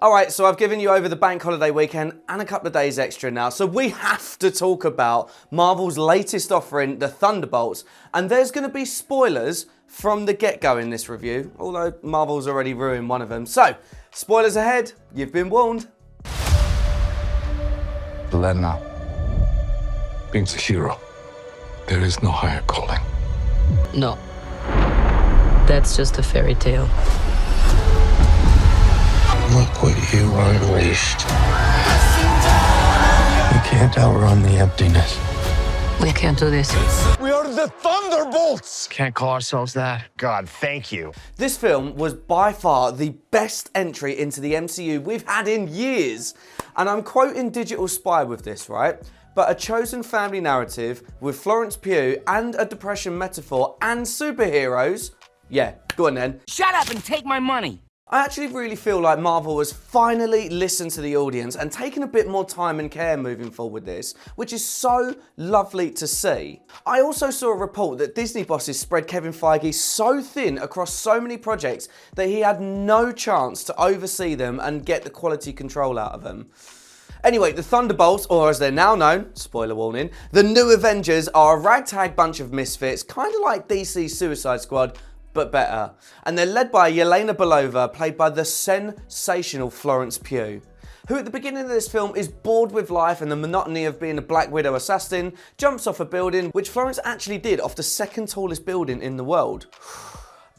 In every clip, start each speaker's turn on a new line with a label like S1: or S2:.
S1: Alright, so I've given you over the bank holiday weekend and a couple of days extra now, so we have to talk about Marvel's latest offering, the Thunderbolts, and there's going to be spoilers from the get-go in this review, although Marvel's already ruined one of them. So, spoilers ahead, you've been warned.
S2: Elena, being a hero, there is no higher calling.
S3: No. That's just a fairy tale.
S2: Look what you unleashed. We can't outrun the emptiness.
S3: We can't do this.
S4: We are the Thunderbolts!
S5: Can't call ourselves that.
S4: God, thank you.
S1: This film was by far the best entry into the MCU we've had in years. And I'm quoting Digital Spy with this, right? But a chosen family narrative with Florence Pugh and a depression metaphor and superheroes. Yeah, go on then.
S6: Shut up and take my money!
S1: I actually really feel like Marvel has finally listened to the audience and taken a bit more time and care moving forward with this, which is so lovely to see. I also saw a report that Disney bosses spread Kevin Feige so thin across so many projects that he had no chance to oversee them and get the quality control out of them. Anyway, the Thunderbolts, or as they're now known, spoiler warning, the new Avengers are a ragtag bunch of misfits, kind of like DC's Suicide Squad, but better. And they're led by Yelena Belova, played by the sensational Florence Pugh, who at the beginning of this film is bored with life and the monotony of being a Black Widow assassin, jumps off a building, which Florence actually did off the second tallest building in the world,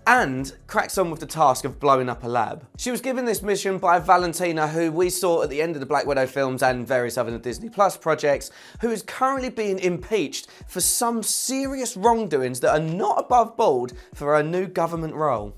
S1: and cracks on with the task of blowing up a lab. She was given this mission by Valentina, who we saw at the end of the Black Widow films and various other Disney Plus projects, who is currently being impeached for some serious wrongdoings that are not above board for her new government role.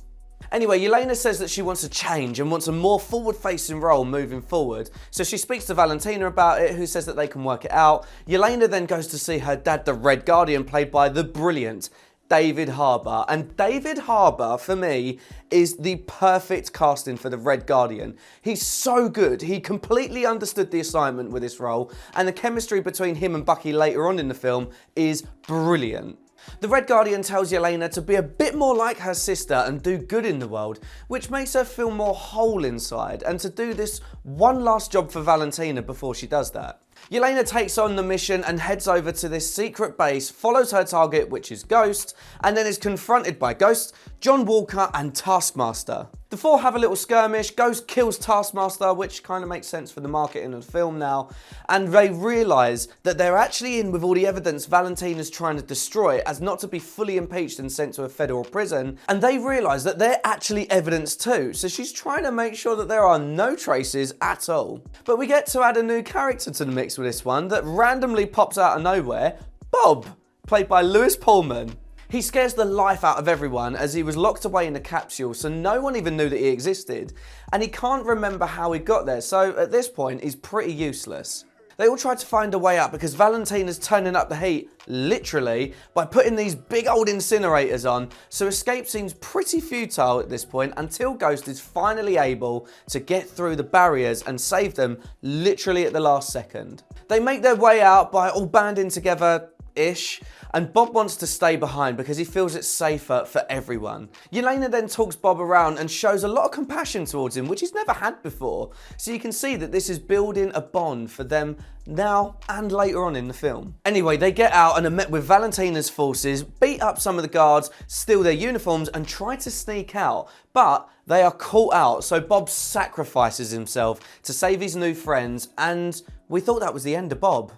S1: Anyway, Yelena says that she wants a change and wants a more forward-facing role moving forward. So she speaks to Valentina about it, who says that they can work it out. Yelena then goes to see her dad, the Red Guardian, played by the brilliant David Harbour. And David Harbour, for me, is the perfect casting for the Red Guardian. He's so good. He completely understood the assignment with this role, and the chemistry between him and Bucky later on in the film is brilliant. The Red Guardian tells Yelena to be a bit more like her sister and do good in the world, which makes her feel more whole inside, and to do this one last job for Valentina before she does that. Yelena takes on the mission and heads over to this secret base, follows her target, which is Ghost, and then is confronted by Ghost, John Walker, and Taskmaster. The four have a little skirmish, Ghost kills Taskmaster, which kind of makes sense for the marketing of the film now, and they realise that they're actually in with all the evidence Valentina's trying to destroy as not to be fully impeached and sent to a federal prison, and they realise that they're actually evidence too, so she's trying to make sure that there are no traces at all. But we get to add a new character to the mix with this one that randomly pops out of nowhere, Bob, played by Lewis Pullman. He scares the life out of everyone as he was locked away in a capsule, so no one even knew that he existed, and he can't remember how he got there, so at this point he's pretty useless. They all try to find a way out because Valentina's turning up the heat, literally, by putting these big old incinerators on, so escape seems pretty futile at this point until Ghost is finally able to get through the barriers and save them literally at the last second. They make their way out by all banding together-ish, and Bob wants to stay behind because he feels it's safer for everyone. Yelena then talks Bob around and shows a lot of compassion towards him, which he's never had before, so you can see that this is building a bond for them now and later on in the film. Anyway, they get out and are met with Valentina's forces, beat up some of the guards, steal their uniforms and try to sneak out, but they are caught out, so Bob sacrifices himself to save his new friends, and we thought that was the end of Bob.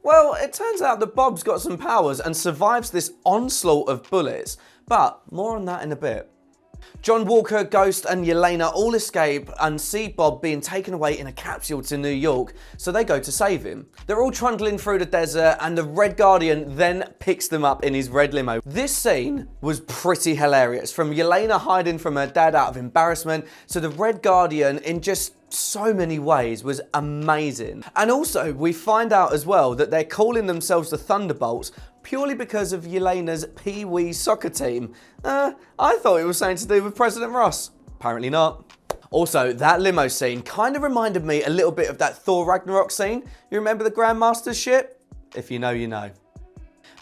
S1: Well, it turns out that Bob's got some powers and survives this onslaught of bullets, but more on that in a bit. John Walker, Ghost and Yelena all escape and see Bob being taken away in a capsule to New York, so they go to save him. They're all trundling through the desert and the Red Guardian then picks them up in his red limo. This scene was pretty hilarious, from Yelena hiding from her dad out of embarrassment to the Red Guardian in just so many ways was amazing. And also we find out as well that they're calling themselves the Thunderbolts purely because of Yelena's Pee-wee soccer team. I thought it was something to do with President Ross. Apparently not. Also, that limo scene kind of reminded me a little bit of that Thor Ragnarok scene. You remember the Grandmaster's ship? If you know, you know.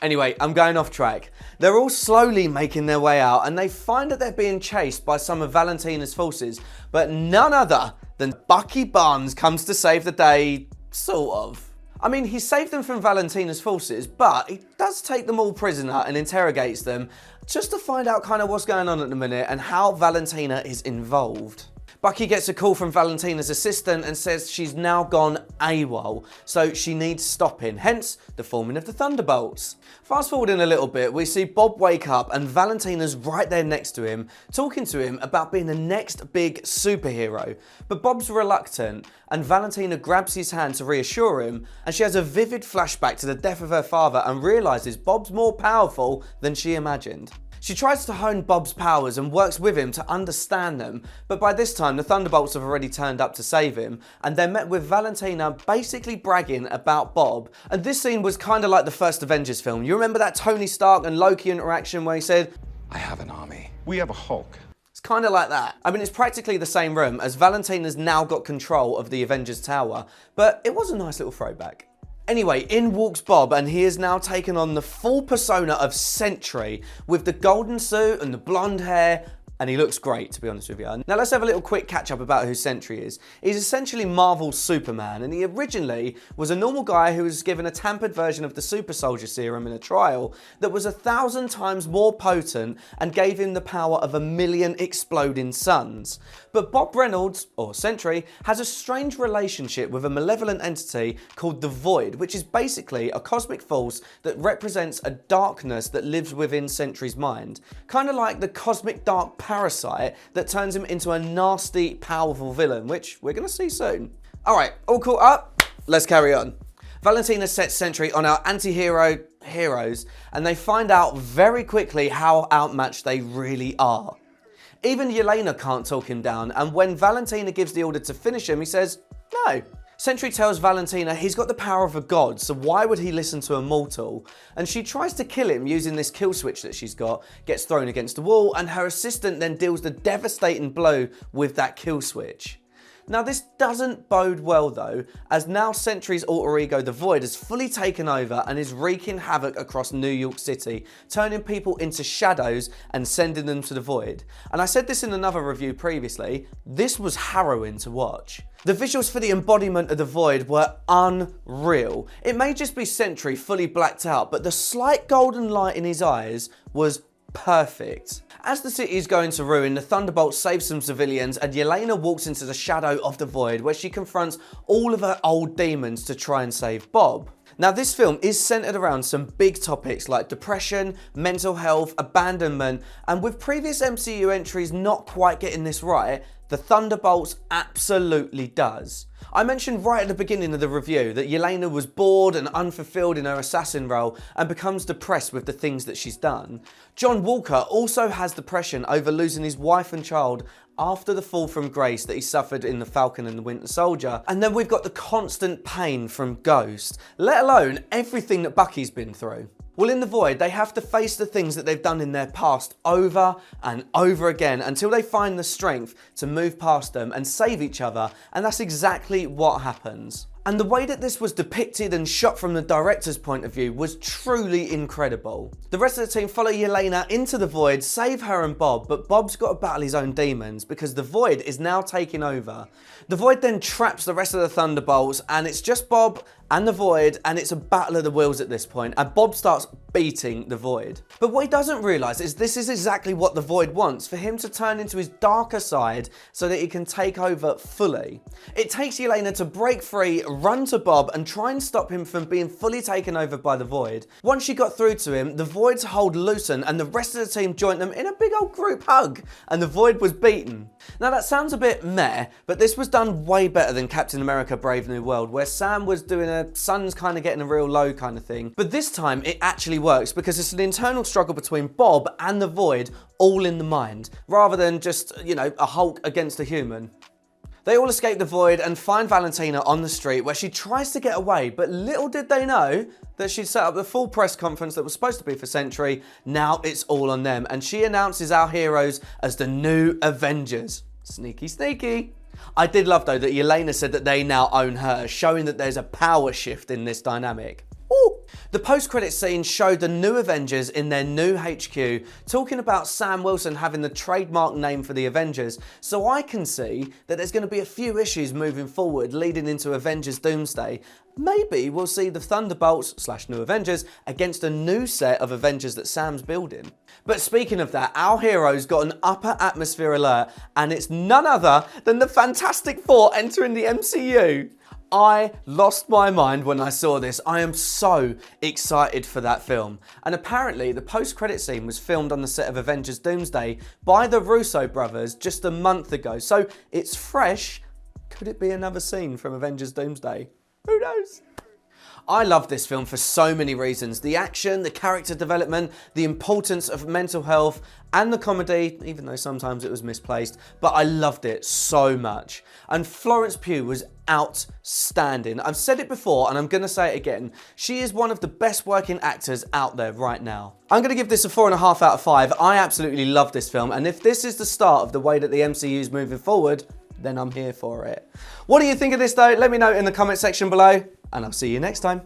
S1: Anyway, I'm going off track. They're all slowly making their way out and they find that they're being chased by some of Valentina's forces, but none other then Bucky Barnes comes to save the day, sort of. I mean, he saved them from Valentina's forces, but he does take them all prisoner and interrogates them just to find out kind of what's going on at the minute and how Valentina is involved. Bucky gets a call from Valentina's assistant and says she's now gone AWOL, so she needs stopping, hence the forming of the Thunderbolts. Fast forwarding a little bit, we see Bob wake up and Valentina's right there next to him, talking to him about being the next big superhero. But Bob's reluctant, and Valentina grabs his hand to reassure him, and she has a vivid flashback to the death of her father and realises Bob's more powerful than she imagined. She tries to hone Bob's powers and works with him to understand them, but by this time the Thunderbolts have already turned up to save him, and they're met with Valentina basically bragging about Bob. And this scene was kind of like the first Avengers film. You remember that Tony Stark and Loki interaction where he said,
S2: I have an army.
S4: We have a Hulk.
S1: it's kind of like that. I mean, it's practically the same room as Valentina's now got control of the Avengers Tower, but it was a nice little throwback. Anyway, in walks Bob, and he has now taken on the full persona of Sentry with the golden suit and the blonde hair, and he looks great, to be honest with you. Now let's have a little quick catch up about who Sentry is. He's essentially Marvel's Superman, and he originally was a normal guy who was given a tampered version of the super soldier serum in a trial that was 1,000 times more potent and gave him the power of 1,000,000 exploding suns. But Bob Reynolds, or Sentry, has a strange relationship with a malevolent entity called the Void, which is basically a cosmic force that represents a darkness that lives within Sentry's mind. Kind of like the cosmic dark parasite that turns him into a nasty, powerful villain, which we're going to see soon. Alright, all caught up? Let's carry on. Valentina sets Sentry on our anti-hero heroes, and they find out very quickly how outmatched they really are. Even Yelena can't talk him down, and when Valentina gives the order to finish him, he says, no. Sentry tells Valentina he's got the power of a god, so why would he listen to a mortal? And she tries to kill him using this kill switch that she's got, gets thrown against the wall, and her assistant then deals the devastating blow with that kill switch. Now this doesn't bode well though, as now Sentry's alter ego the Void has fully taken over and is wreaking havoc across New York City, turning people into shadows and sending them to the Void. And I said this in another review previously, this was harrowing to watch. The visuals for the embodiment of the Void were unreal. It may just be Sentry fully blacked out, but the slight golden light in his eyes was perfect. As the city is going to ruin, the Thunderbolts save some civilians and Yelena walks into the shadow of the Void where she confronts all of her old demons to try and save Bob. Now this film is centered around some big topics like depression, mental health, abandonment, and with previous MCU entries not quite getting this right, the Thunderbolts absolutely does. I mentioned right at the beginning of the review that Yelena was bored and unfulfilled in her assassin role and becomes depressed with the things that she's done. John Walker also has depression over losing his wife and child after the fall from grace that he suffered in The Falcon and the Winter Soldier. And then we've got the constant pain from Ghost, let alone everything that Bucky's been through. Well, in the Void, they have to face the things that they've done in their past over and over again until they find the strength to move past them and save each other, and that's exactly what happens. And the way that this was depicted and shot from the director's point of view was truly incredible. The rest of the team follow Yelena into the Void, save her and Bob, but Bob's got to battle his own demons because the Void is now taking over. The Void then traps the rest of the Thunderbolts, and it's just Bob and the Void, and it's a battle of the wills at this point, and Bob starts beating the Void. But what he doesn't realise is this is exactly what the Void wants, for him to turn into his darker side so that he can take over fully. It takes Yelena to break free, run to Bob, and try and stop him from being fully taken over by the Void. Once she got through to him, the Void's hold loosened, and the rest of the team joined them in a big old group hug, and the Void was beaten. Now that sounds a bit meh, but this was done way better than Captain America Brave New World, where Sam was doing a sun's kind of getting a real low kind of thing. But this time it actually works because it's an internal struggle between Bob and the Void all in the mind, rather than just, you know, a Hulk against a human. They all escape the Void and find Valentina on the street where she tries to get away, but little did they know that she'd set up the full press conference that was supposed to be for Sentry. Now it's all on them, and she announces our heroes as the new Avengers. Sneaky, sneaky. I did love though that Yelena said that they now own her, showing that there's a power shift in this dynamic. Ooh. The post-credit scene showed the new Avengers in their new HQ, talking about Sam Wilson having the trademark name for the Avengers, so I can see that there's going to be a few issues moving forward leading into Avengers Doomsday. Maybe we'll see the Thunderbolts / New Avengers against a new set of Avengers that Sam's building. But speaking of that, our heroes got an upper atmosphere alert, and it's none other than the Fantastic Four entering the MCU. I lost my mind when I saw this. I am so excited for that film. And apparently the post-credit scene was filmed on the set of Avengers Doomsday by the Russo brothers just a month ago. So it's fresh. Could it be another scene from Avengers Doomsday? Who knows? I love this film for so many reasons. The action, the character development, the importance of mental health, and the comedy, even though sometimes it was misplaced, but I loved it so much. And Florence Pugh was outstanding. I've said it before and I'm gonna say it again. She is one of the best working actors out there right now. I'm gonna give this a 4.5 out of 5. I absolutely love this film, and if this is the start of the way that the MCU is moving forward, then I'm here for it. What do you think of this though? Let me know in the comment section below, and I'll see you next time.